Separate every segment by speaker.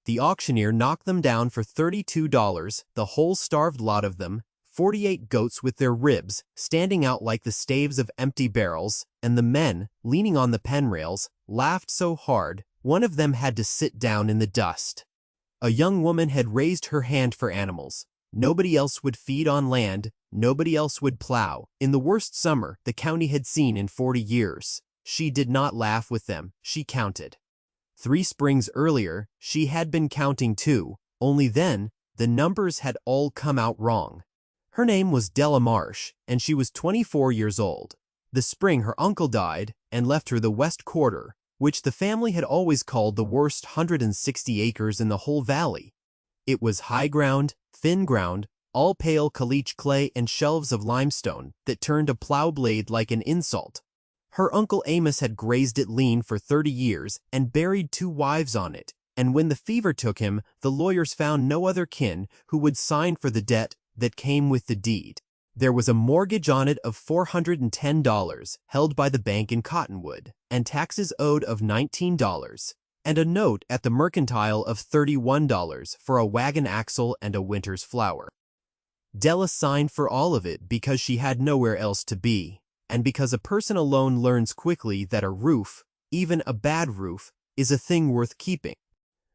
Speaker 1: The auctioneer knocked them down for $32, the whole starved lot of them, 48 goats with their ribs standing out like the staves of empty barrels, and the men, leaning on the pen rails, laughed so hard one of them had to sit down in the dust. A young woman had raised her hand for animals. Nobody else would feed on land, nobody else would plow. In the worst summer the county had seen in 40 years. She did not laugh with them, she counted. 3 springs earlier, she had been counting too, only then, the numbers had all come out wrong. Her name was Della Marsh, and she was 24 years old. The spring her uncle died and left her the West Quarter, which the family had always called the worst 160 acres in the whole valley. It was high ground, thin ground, all pale caliche clay and shelves of limestone that turned a plow blade like an insult. Her uncle Amos had grazed it lean for 30 years and buried 2 wives on it, and when the fever took him, the lawyers found no other kin who would sign for the debt that came with the deed. There was a mortgage on it of $410 held by the bank in Cottonwood, and taxes owed of $19, and a note at the mercantile of $31 for a wagon axle and a winter's flour. Della signed for all of it because she had nowhere else to be, and because a person alone learns quickly that a roof, even a bad roof, is a thing worth keeping.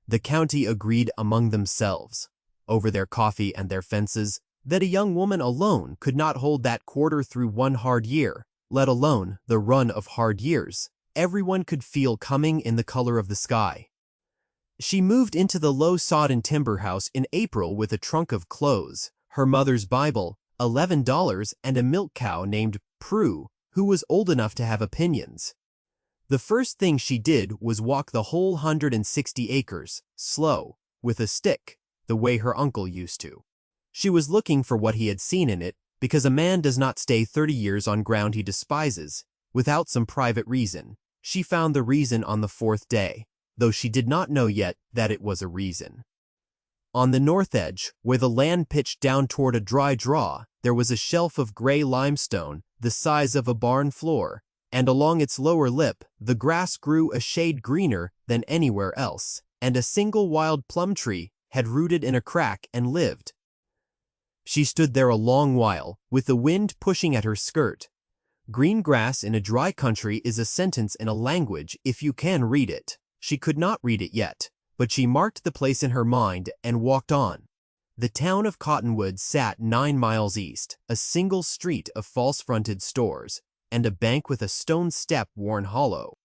Speaker 1: The county agreed among themselves, over their coffee and their fences, that a young woman alone could not hold that quarter through one hard year, let alone the run of hard years. Everyone could feel coming in the color of the sky. She moved into the low sodden timber house in April with a trunk of clothes, her mother's Bible, $11, and a milk cow named Prue, who was old enough to have opinions. The first thing she did was walk the whole 160 acres, slow, with a stick, the way her uncle used to. She was looking for what he had seen in it, because a man does not stay 30 years on ground he despises, without some private reason. She found the reason on the 4th day, though she did not know yet that it was a reason. On the north edge, where the land pitched down toward a dry draw, there was a shelf of gray limestone, the size of a barn floor, and along its lower lip, the grass grew a shade greener than anywhere else, and a single wild plum tree had rooted in a crack and lived. She stood there a long while, with the wind pushing at her skirt. Green grass in a dry country is a sentence in a language if you can read it. She could not read it yet, but she marked the place in her mind and walked on. The town of Cottonwood sat 9 miles east, a single street of false-fronted stores, and a bank with a stone step worn hollow.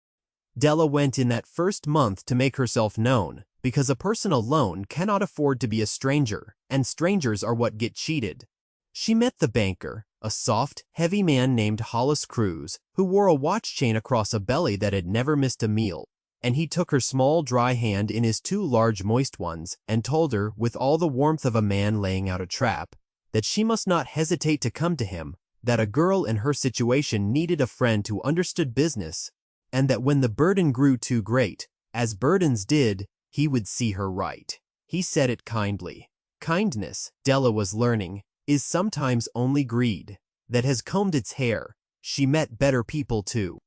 Speaker 1: Della went in that first month to make herself known, because a person alone cannot afford to be a stranger, and strangers are what get cheated. She met the banker, a soft, heavy man named Hollis Cruz, who wore a watch chain across a belly that had never missed a meal, and he took her small, dry hand in his 2 large, moist ones and told her, with all the warmth of a man laying out a trap, that she must not hesitate to come to him, that a girl in her situation needed a friend who understood business, and that when the burden grew too great, as burdens did, he would see her right. He said it kindly. Kindness, Della was learning, is sometimes only greed that has combed its hair. She met better people too.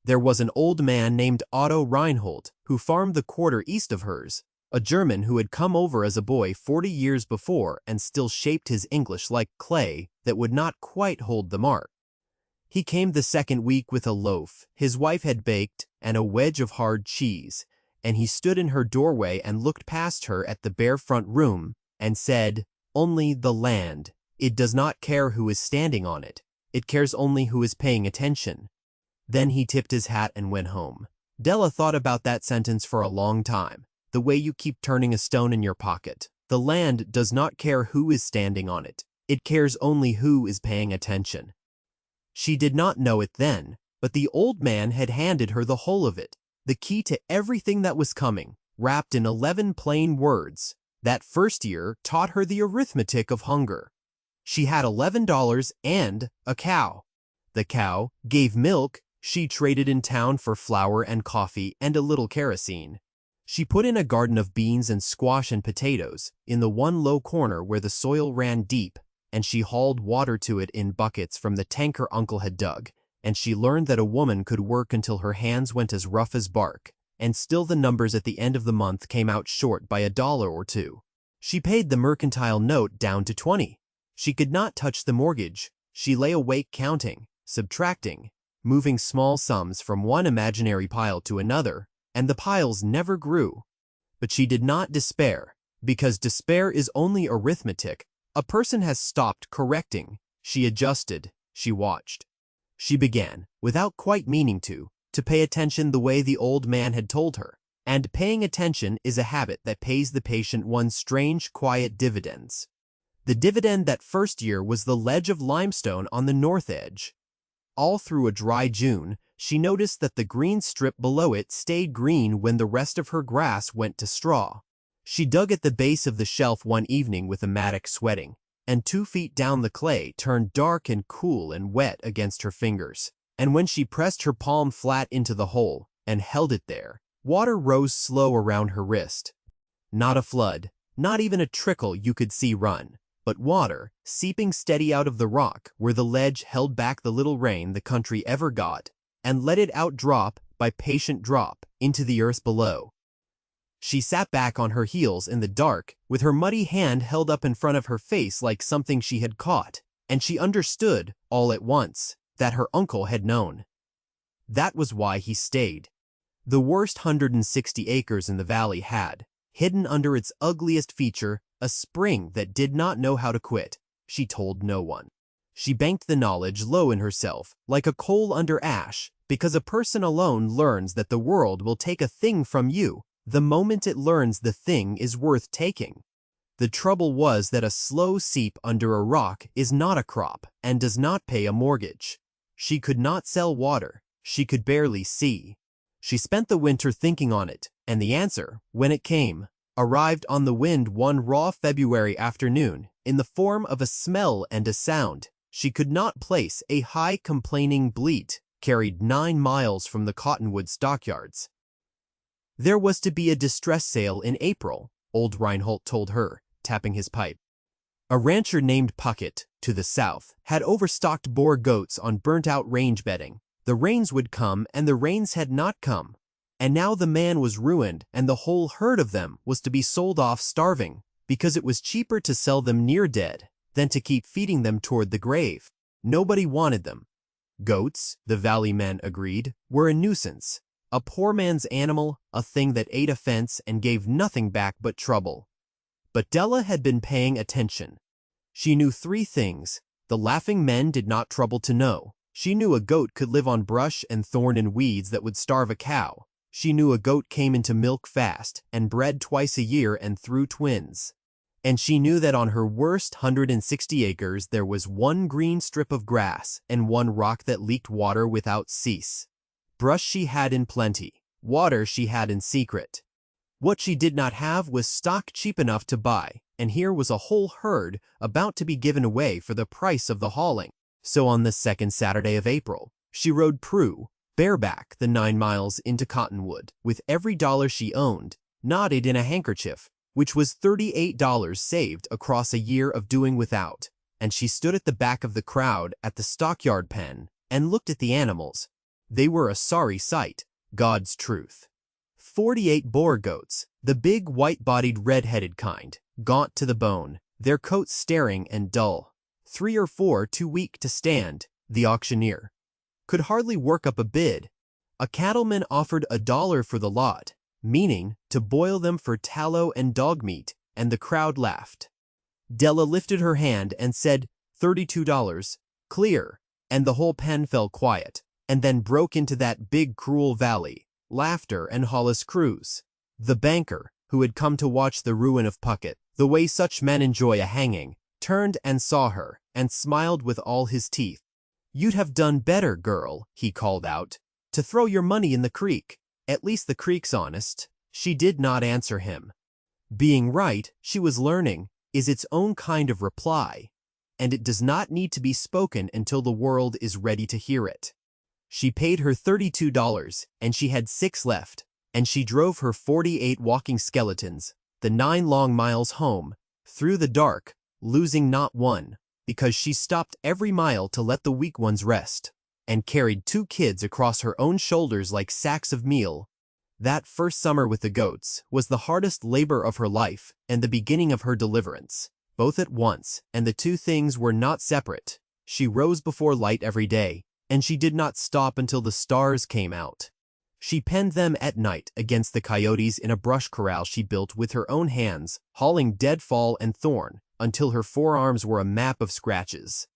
Speaker 1: There was an old man named Otto Reinhold who farmed the quarter east of hers, a German who had come over as a boy 40 years before and still shaped his English like clay that would not quite hold the mark. He came the second week with a loaf his wife had baked and a wedge of hard cheese, and he stood in her doorway and looked past her at the bare front room and said, "Only the land. It does not care who is standing on it. It cares only who is paying attention." Then he tipped his hat and went home. Della thought about that sentence for a long time, the way you keep turning a stone in your pocket. The land does not care who is standing on it. It cares only who is paying attention. She did not know it then, but the old man had handed her the whole of it, the key to everything that was coming, wrapped in 11 plain words. That first year taught her the arithmetic of hunger. She had $11 and a cow. The cow gave milk. She traded in town for flour and coffee and a little kerosene. She put in a garden of beans and squash and potatoes in the one low corner where the soil ran deep, and she hauled water to it in buckets from the tank her uncle had dug, and she learned that a woman could work until her hands went as rough as bark, and still the numbers at the end of the month came out short by $1 or $2. She paid the mercantile note down to 20. She could not touch the mortgage. She lay awake counting, subtracting, moving small sums from one imaginary pile to another, and the piles never grew. But she did not despair, because despair is only arithmetic. A person has stopped correcting. She adjusted. She watched. She began, without quite meaning to pay attention the way the old man had told her. And paying attention is a habit that pays the patient one strange, quiet dividends. The dividend that first year was the ledge of limestone on the north edge. All through a dry June, she noticed that the green strip below it stayed green when the rest of her grass went to straw. She dug at the base of the shelf one evening with a mattock sweating, and 2 feet down the clay turned dark and cool and wet against her fingers. And when she pressed her palm flat into the hole and held it there, water rose slow around her wrist. Not a flood, not even a trickle you could see run, but water, seeping steady out of the rock where the ledge held back the little rain the country ever got, and let it out drop by patient drop into the earth below. She sat back on her heels in the dark, with her muddy hand held up in front of her face like something she had caught, and she understood, all at once, that her uncle had known. That was why he stayed. The worst 160 acres in the valley had, hidden under its ugliest feature, a spring that did not know how to quit. She told no one. She banked the knowledge low in herself, like a coal under ash, because a person alone learns that the world will take a thing from you the moment it learns the thing is worth taking. The trouble was that a slow seep under a rock is not a crop and does not pay a mortgage. She could not sell water. She could barely see. She spent the winter thinking on it, and the answer, when it came, arrived on the wind one raw February afternoon in the form of a smell and a sound. She could not place. A high complaining bleat carried 9 miles from the cottonwood stockyards. There was to be a distress sale in April, old Reinhold told her, tapping his pipe. A rancher named Puckett, to the south, had overstocked Boer goats on burnt-out range bedding. The rains would come, and the rains had not come. And now the man was ruined, and the whole herd of them was to be sold off starving, because it was cheaper to sell them near dead than to keep feeding them toward the grave. Nobody wanted them. Goats, the valley men agreed, were a nuisance. A poor man's animal, a thing that ate a fence and gave nothing back but trouble. But Della had been paying attention. She knew 3 things. The laughing men did not trouble to know. She knew a goat could live on brush and thorn and weeds that would starve a cow. She knew a goat came into milk fast and bred twice a year and threw twins. And she knew that on her worst 160 acres there was 1 green strip of grass and 1 rock that leaked water without cease. Brush she had in plenty. Water she had in secret. What she did not have was stock cheap enough to buy, and here was a whole herd about to be given away for the price of the hauling. So on the 2nd Saturday of April, she rode Prue, bareback, the 9 miles into Cottonwood, with every dollar she owned, knotted in a handkerchief, which was $38 saved across a year of doing without, and she stood at the back of the crowd at the stockyard pen and looked at the animals. They were a sorry sight, God's truth. 48 Boer goats, the big white-bodied red-headed kind, gaunt to the bone, their coats staring and dull. 3 or 4 too weak to stand. The auctioneer could hardly work up a bid. A cattleman offered $1 for the lot, meaning to boil them for tallow and dog meat, and the crowd laughed. Della lifted her hand and said, $32, clear, and the whole pen fell quiet, and then broke into that big cruel valley, laughter and Hollis Cruz. The banker, who had come to watch the ruin of Puckett, the way such men enjoy a hanging, turned and saw her, and smiled with all his teeth. "You'd have done better, girl," he called out, "to throw your money in the creek. At least the creek's honest." She did not answer him. Being right, she was learning, is its own kind of reply, and it does not need to be spoken until the world is ready to hear it. She paid her $32, and she had 6 left, and she drove her 48 walking skeletons, the 9 long miles home, through the dark, losing not one, because she stopped every mile to let the weak ones rest, and carried 2 kids across her own shoulders like sacks of meal. That first summer with the goats was the hardest labor of her life and the beginning of her deliverance, both at once, and the two things were not separate. She rose before light every day, and she did not stop until the stars came out. She penned them at night against the coyotes in a brush corral she built with her own hands, hauling deadfall and thorn until her forearms were a map of scratches.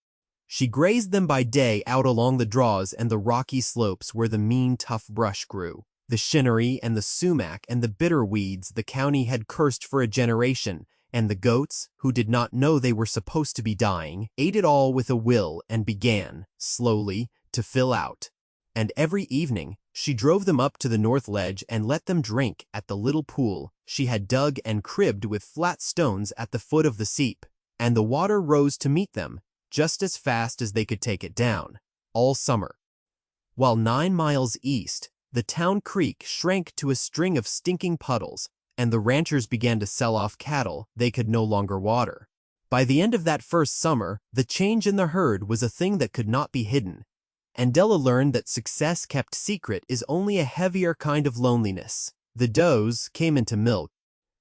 Speaker 1: She grazed them by day out along the draws and the rocky slopes where the mean, tough brush grew. The shinnery and the sumac and the bitter weeds the county had cursed for a generation, and the goats, who did not know they were supposed to be dying, ate it all with a will and began, slowly, to fill out. And every evening, she drove them up to the north ledge and let them drink at the little pool she had dug and cribbed with flat stones at the foot of the seep, and the water rose to meet them, just as fast as they could take it down, all summer. While 9 miles east, the town creek shrank to a string of stinking puddles, and the ranchers began to sell off cattle they could no longer water. By the end of that first summer, the change in the herd was a thing that could not be hidden, and Della learned that success kept secret is only a heavier kind of loneliness. The does came into milk.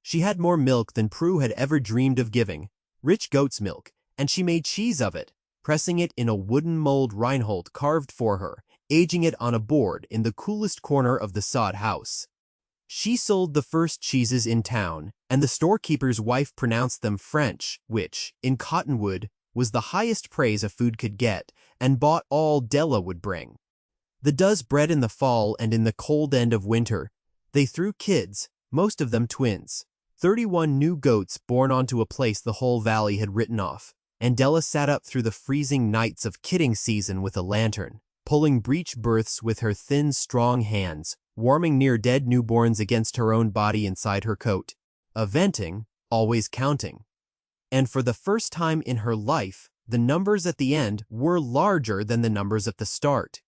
Speaker 1: She had more milk than Prue had ever dreamed of giving, rich goat's milk, and she made cheese of it, pressing it in a wooden mold Reinhold carved for her, aging it on a board in the coolest corner of the sod house. She sold the first cheeses in town, and the storekeeper's wife pronounced them French, which, in Cottonwood, was the highest praise a food could get, and bought all Della would bring. The does bred in the fall and in the cold end of winter. They threw kids, most of them twins. 31 new goats born onto a place the whole valley had written off, and Della sat up through the freezing nights of kidding season with a lantern, pulling breech births with her thin, strong hands, warming near-dead newborns against her own body inside her coat, venting, always counting. And for the first time in her life, the numbers at the end were larger than the numbers at the start.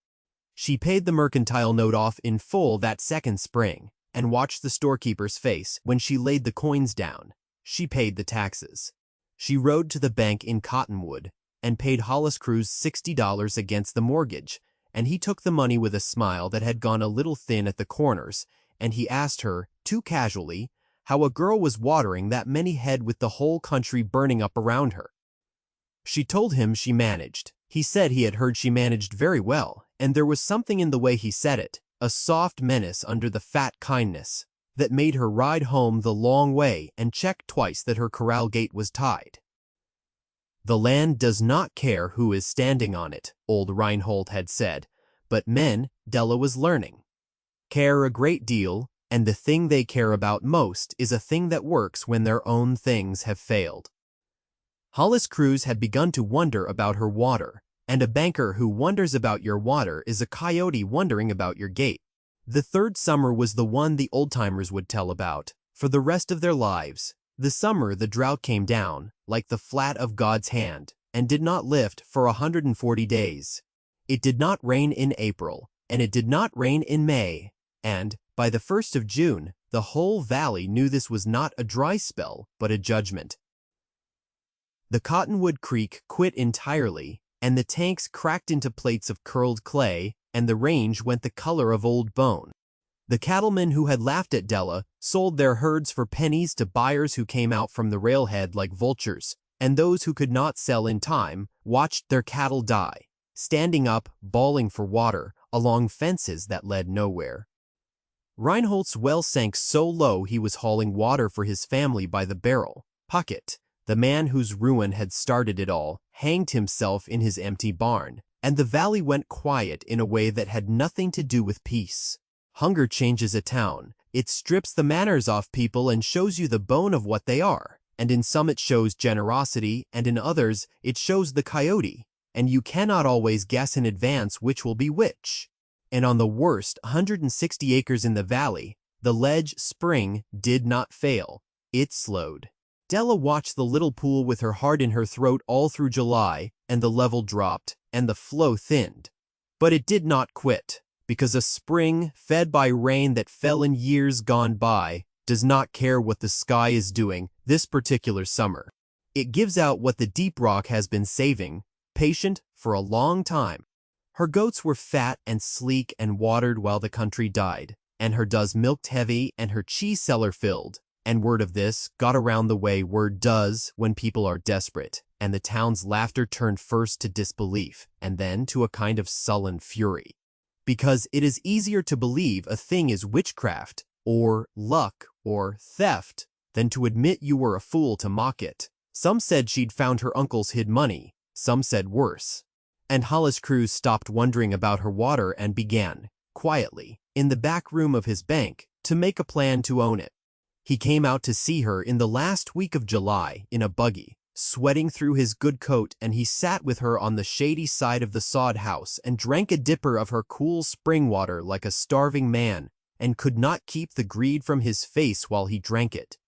Speaker 1: She paid the mercantile note off in full that second spring, and watched the storekeeper's face when she laid the coins down. She paid the taxes. She rode to the bank in Cottonwood and paid Hollis Cruz $60 against the mortgage, and he took the money with a smile that had gone a little thin at the corners, and he asked her, too casually, how a girl was watering that many head with the whole country burning up around her. She told him she managed. He said he had heard she managed very well, and there was something in the way he said it, a soft menace under the fat kindness, that made her ride home the long way and check twice that her corral gate was tied. The land does not care who is standing on it, old Reinhold had said, but men, Della was learning, care a great deal, and the thing they care about most is a thing that works when their own things have failed. Hollis Cruz had begun to wonder about her water, and a banker who wonders about your water is a coyote wondering about your gate. The third summer was the one the old-timers would tell about for the rest of their lives. The summer the drought came down, like the flat of God's hand, and did not lift for 140 days. It did not rain in April, and it did not rain in May, and, by the 1st of June, the whole valley knew this was not a dry spell, but a judgment. The Cottonwood Creek quit entirely, and the tanks cracked into plates of curled clay, and the range went the color of old bone. The cattlemen who had laughed at Della sold their herds for pennies to buyers who came out from the railhead like vultures, and those who could not sell in time watched their cattle die, standing up, bawling for water, along fences that led nowhere. Reinhold's well sank so low he was hauling water for his family by the barrel. Puckett, the man whose ruin had started it all, hanged himself in his empty barn, and the valley went quiet in a way that had nothing to do with peace. Hunger changes a town. It strips the manners off people and shows you the bone of what they are, and in some it shows generosity, and in others it shows the coyote, and you cannot always guess in advance which will be which. And on the worst 160 acres in the valley, the ledge spring did not fail. It slowed. Della watched the little pool with her heart in her throat all through July, and the level dropped, and the flow thinned. But it did not quit, because a spring, fed by rain that fell in years gone by, does not care what the sky is doing this particular summer. It gives out what the deep rock has been saving, patient for a long time. Her goats were fat and sleek and watered while the country died, and her does milked heavy, and her cheese cellar filled. And word of this got around the way word does when people are desperate, and the town's laughter turned first to disbelief, and then to a kind of sullen fury. Because it is easier to believe a thing is witchcraft, or luck, or theft, than to admit you were a fool to mock it. Some said she'd found her uncle's hid money, some said worse. And Hollis Cruz stopped wondering about her water and began, quietly, in the back room of his bank, to make a plan to own it. He came out to see her in the last week of July in a buggy, sweating through his good coat, and he sat with her on the shady side of the sod house and drank a dipper of her cool spring water like a starving man, and could not keep the greed from his face while he drank it.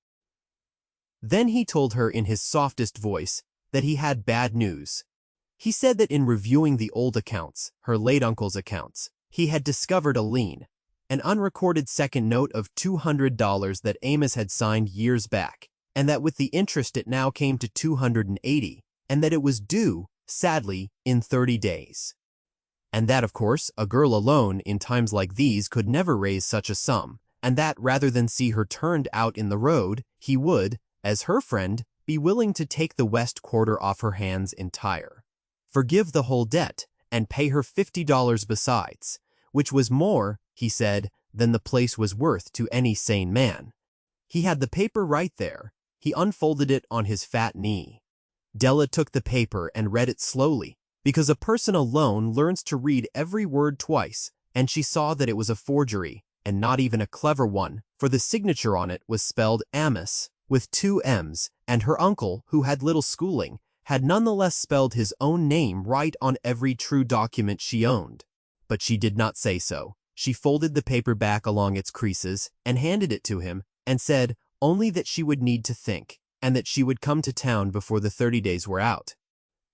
Speaker 1: Then he told her in his softest voice that he had bad news. He said that in reviewing the old accounts, her late uncle's accounts, he had discovered a lien, an unrecorded second note of $200 that Amos had signed years back, and that with the interest it now came to $280, and that it was due, sadly, in 30 days. And that, of course, a girl alone in times like these could never raise such a sum, and that rather than see her turned out in the road, he would, as her friend, be willing to take the west quarter off her hands entire, forgive the whole debt, and pay her $50 besides, which was more, he said, than the place was worth to any sane man. He had the paper right there. He unfolded it on his fat knee. Della took the paper and read it slowly, because a person alone learns to read every word twice, and she saw that it was a forgery, and not even a clever one, for the signature on it was spelled Amos, with 2 M's, and her uncle, who had little schooling, had nonetheless spelled his own name right on every true document she owned. But she did not say so. She folded the paper back along its creases and handed it to him, and said only that she would need to think, and that she would come to town before the 30 days were out.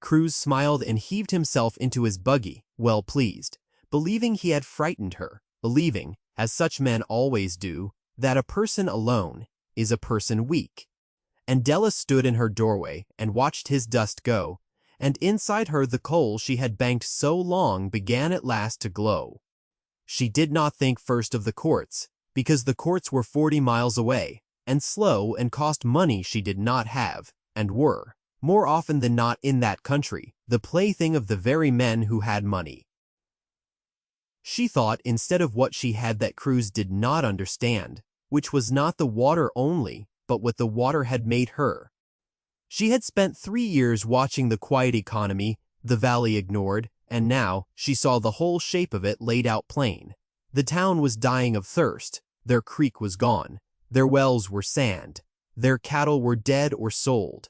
Speaker 1: Cruz smiled and heaved himself into his buggy, well pleased, believing he had frightened her, believing, as such men always do, that a person alone is a person weak. And Della stood in her doorway and watched his dust go, and inside her the coal she had banked so long began at last to glow. She did not think first of the courts, because the courts were 40 miles away, and slow and cost money she did not have, and were, more often than not in that country, the plaything of the very men who had money. She thought instead of what she had that Cruz did not understand, which was not the water only, but what the water had made her. She had spent 3 years watching the quiet economy, the valley ignored, and now she saw the whole shape of it laid out plain. The town was dying of thirst, their creek was gone, their wells were sand, their cattle were dead or sold.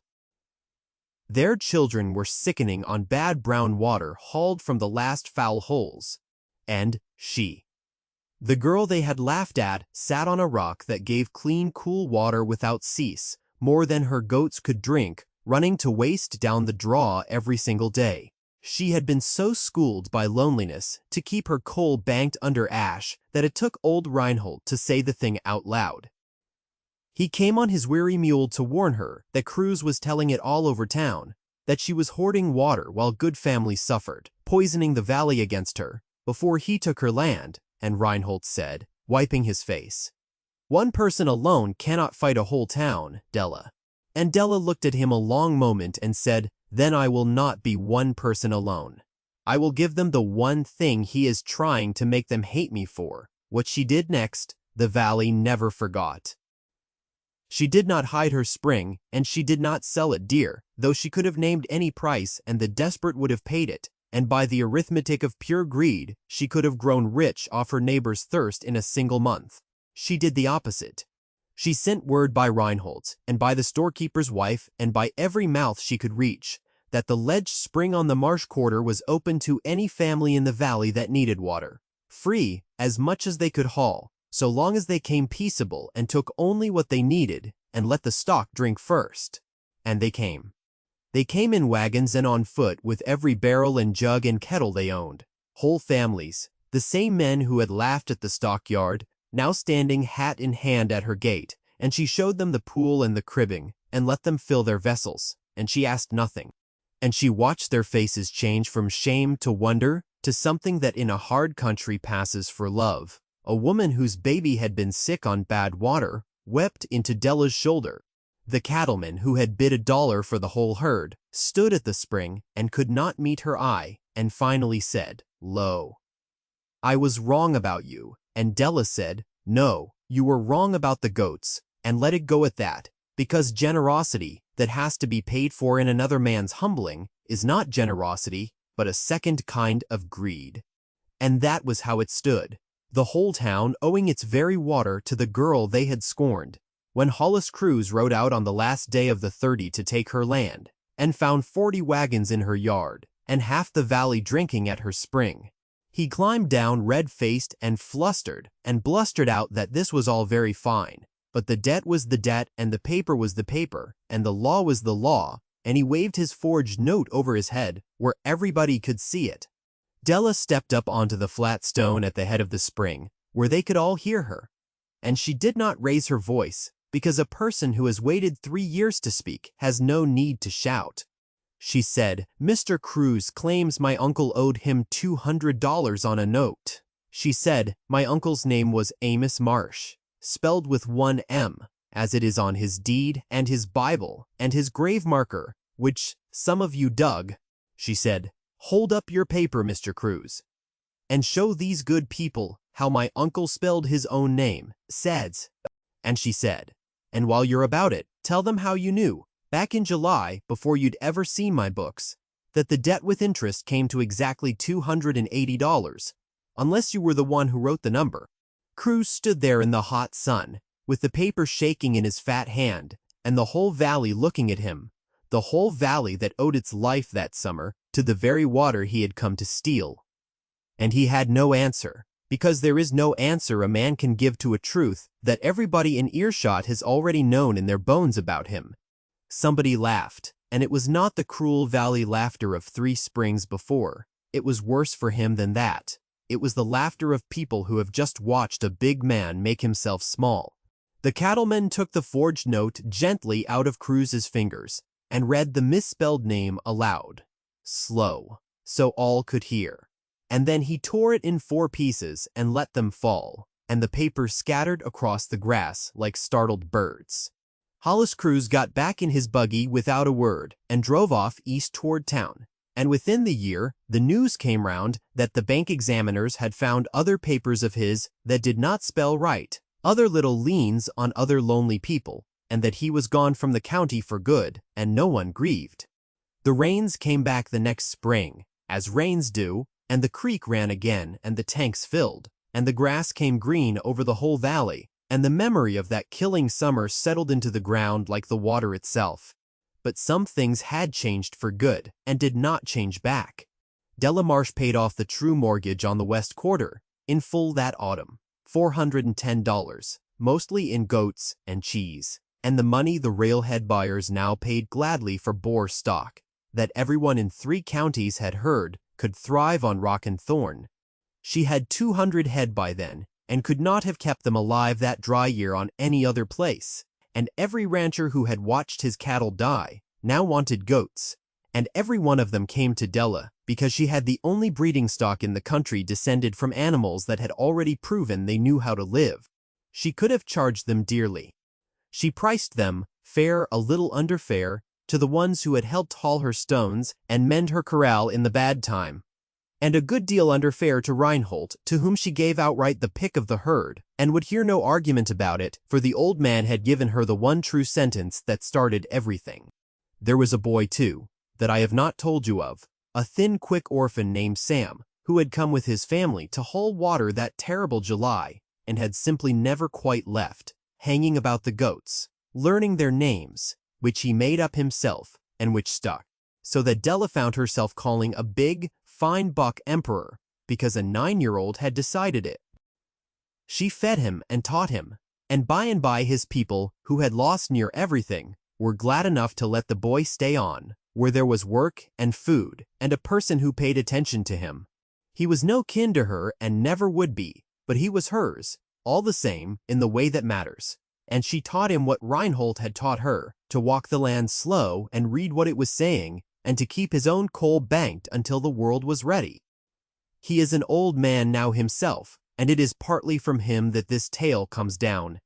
Speaker 1: Their children were sickening on bad brown water hauled from the last foul holes. And she, the girl they had laughed at, sat on a rock that gave clean, cool water without cease, more than her goats could drink, running to waste down the draw every single day. She had been so schooled by loneliness to keep her coal banked under ash that it took old Reinhold to say the thing out loud. He came on his weary mule to warn her that Cruz was telling it all over town, that she was hoarding water while good families suffered, poisoning the valley against her, before he took her land, and Reinhold said, wiping his face, "One person alone cannot fight a whole town, Della." And Della looked at him a long moment and said, "Then I will not be one person alone. I will give them the one thing he is trying to make them hate me for." What she did next, the valley never forgot. She did not hide her spring, and she did not sell it dear, though she could have named any price and the desperate would have paid it, and by the arithmetic of pure greed, she could have grown rich off her neighbor's thirst in a single month. She did the opposite. She sent word by Reinhold's, and by the storekeeper's wife, and by every mouth she could reach, that the ledge spring on the marsh quarter was open to any family in the valley that needed water. Free, as much as they could haul, so long as they came peaceable and took only what they needed, and let the stock drink first. And they came. They came in wagons and on foot with every barrel and jug and kettle they owned. Whole families, the same men who had laughed at the stockyard, now standing hat in hand at her gate, and she showed them the pool and the cribbing, and let them fill their vessels, and she asked nothing. And she watched their faces change from shame to wonder to something that in a hard country passes for love. a woman whose baby had been sick on bad water, wept into Della's shoulder. The cattleman, who had bid $1 for the whole herd, stood at the spring and could not meet her eye, and finally said, "Lo, I was wrong about you." And Della said, "No, you were wrong about the goats, and let it go at that, because generosity that has to be paid for in another man's humbling is not generosity, but a second kind of greed." And that was how it stood, the whole town owing its very water to the girl they had scorned. When Hollis Cruz rode out on the last day of the 30 to take her land, and found 40 wagons in her yard, and half the valley drinking at her spring, he climbed down red-faced and flustered, and blustered out that this was all very fine, but the debt was the debt, and the paper was the paper, and the law was the law, and he waved his forged note over his head, where everybody could see it. Della stepped up onto the flat stone at the head of the spring, where they could all hear her, and she did not raise her voice, because a person who has waited 3 years to speak has no need to shout. She said, "Mr. Cruz claims my uncle owed him $200 on a note." She said, "My uncle's name was Amos Marsh, spelled with 1 M, as it is on his deed and his Bible and his grave marker, which some of you dug." She said, "Hold up your paper, Mr. Cruz, and show these good people how my uncle spelled his own name, says." And she said, "And while you're about it, tell them how you knew, back in July, before you'd ever seen my books, that the debt with interest came to exactly $280, unless you were the one who wrote the number." Cruz stood there in the hot sun, with the paper shaking in his fat hand, and the whole valley looking at him, the whole valley that owed its life that summer to the very water he had come to steal. And he had no answer, because there is no answer a man can give to a truth that everybody in earshot has already known in their bones about him. Somebody laughed, and it was not the cruel valley laughter of 3 springs before. It was worse for him than that. It was the laughter of people who have just watched a big man make himself small. The cattleman took the forged note gently out of Cruz's fingers and read the misspelled name aloud, slow, so all could hear. And then he tore it in 4 pieces and let them fall, and the paper scattered across the grass like startled birds. Hollis Cruz got back in his buggy without a word and drove off east toward town. And within the year, the news came round that the bank examiners had found other papers of his that did not spell right, other little liens on other lonely people, and that he was gone from the county for good, and no one grieved. The rains came back the next spring, as rains do, and the creek ran again, and the tanks filled, and the grass came green over the whole valley, and the memory of that killing summer settled into the ground like the water itself. But some things had changed for good, and did not change back. Della Marsh paid off the true mortgage on the West Quarter, in full that autumn, $410, mostly in goats and cheese, and the money the railhead buyers now paid gladly for Boer stock, that everyone in 3 counties had heard could thrive on rock and thorn. She had 200 head by then, and could not have kept them alive that dry year on any other place. And every rancher who had watched his cattle die now wanted goats, and every one of them came to Della because she had the only breeding stock in the country descended from animals that had already proven they knew how to live. She could have charged them dearly. She priced them, fair a little under fair, to the ones who had helped haul her stones and mend her corral in the bad time, and a good deal under fair to Reinhold, to whom she gave outright the pick of the herd, and would hear no argument about it, for the old man had given her the one true sentence that started everything. There was a boy, too, that I have not told you of, a thin, quick orphan named Sam, who had come with his family to haul water that terrible July, and had simply never quite left, hanging about the goats, learning their names, which he made up himself, and which stuck, so that Della found herself calling a big, fine buck Emperor, because a 9-year-old had decided it. She fed him and taught him, and by his people, who had lost near everything, were glad enough to let the boy stay on, where there was work and food, and a person who paid attention to him. He was no kin to her and never would be, but he was hers, all the same, in the way that matters. And she taught him what Reinhold had taught her, to walk the land slow and read what it was saying, and to keep his own coal banked until the world was ready. He is an old man now himself, and it is partly from him that this tale comes down.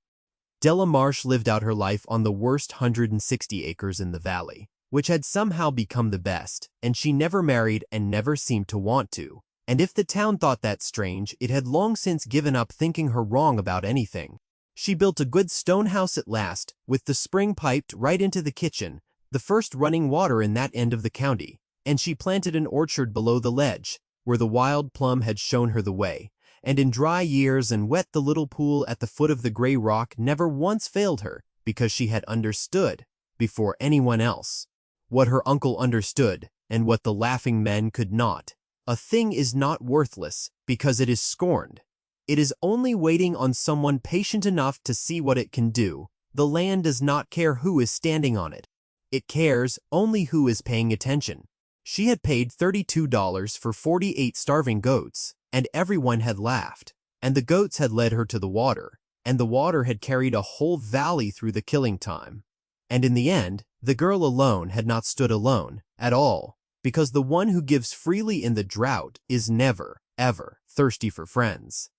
Speaker 1: Della Marsh lived out her life on the worst 160 acres in the valley, which had somehow become the best, and she never married and never seemed to want to. And if the town thought that strange, it had long since given up thinking her wrong about anything. She built a good stone house at last, with the spring piped right into the kitchen, the first running water in that end of the county, and she planted an orchard below the ledge, where the wild plum had shown her the way, and in dry years and wet the little pool at the foot of the gray rock never once failed her, because she had understood, before anyone else, what her uncle understood, and what the laughing men could not. A thing is not worthless because it is scorned. It is only waiting on someone patient enough to see what it can do. The land does not care who is standing on it. It cares only who is paying attention. She had paid $32 for 48 starving goats, and everyone had laughed, and the goats had led her to the water, and the water had carried a whole valley through the killing time. And in the end, the girl alone had not stood alone at all, because the one who gives freely in the drought is never, ever thirsty for friends.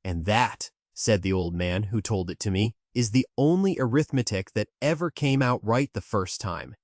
Speaker 1: And that, said the old man who told it to me, is the only arithmetic that ever came out right the first time.